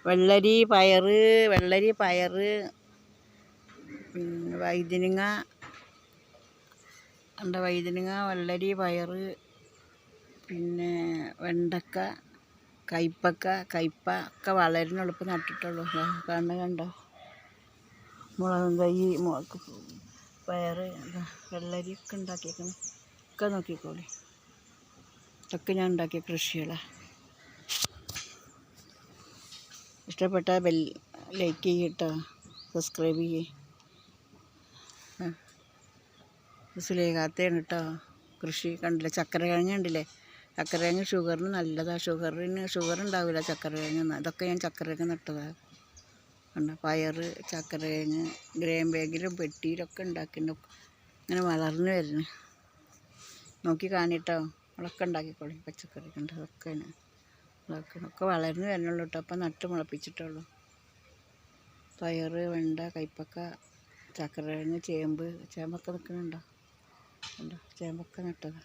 വെള്ളരി പയറ് പിന്നെ വഴുതനങ്ങ വെള്ളരി പയറ് പിന്നെ വെണ്ടക്ക കയ്പ ഒക്കെ വളരുന്നുള്ളൂ. ഇപ്പം നട്ടിട്ടുള്ളൂ. കണ്ടോ മുളകും തൈ പയറ് വെള്ളരിയൊക്കെ ഉണ്ടാക്കിയേക്കണം. ഒക്കെ നോക്കിക്കോളി. ഇതൊക്കെ ഞാൻ ഉണ്ടാക്കിയ കൃഷികളാണ്. ഇഷ്ടപ്പെട്ടാൽ ലൈക്ക് ചെയ്യട്ടോ, സബ്സ്ക്രൈബ് ചെയ്യേ. സുലേഖാത്തയാണ് കേട്ടോ കൃഷി. കണ്ടില്ലേ ചക്കരക്കിഴങ്ങ് കണ്ടില്ലേ? ചക്കരക്കിഴങ്ങ് ഷുഗറിന് നല്ലതാണ്. ഷുഗർ ഉണ്ടാവില്ല ചക്കരക്കിഴങ്ങ്. ഇതൊക്കെ ഞാൻ ചക്കരക്കിഴങ്ങ് നട്ടതാണ്. കണ്ടോ പയറ് ചക്കരക്കിഴങ്ങ് ഗ്രേം ബാഗിലും പെട്ടിയിലൊക്കെ ഉണ്ടാക്കിയിട്ട് ഇങ്ങനെ വളർന്നു വരുന്നു. നോക്കി കാണിട്ടോ. നമ്മളൊക്കെ ഉണ്ടാക്കിക്കോളി. പച്ചക്കറി കണ്ട് ഒക്കെ വളർന്നു വരുന്നുള്ളൂ കേട്ടോ. അപ്പം നട്ട് മുളപ്പിച്ചിട്ടുള്ളൂ. പയറ് വെണ്ട കയ്പക്ക ചക്കരക്കിഴങ്ങ് ചേമ്പൊക്കെ നിൽക്കുന്നുണ്ടോ? ചേമ്പൊക്കെ നട്ടതാണ്.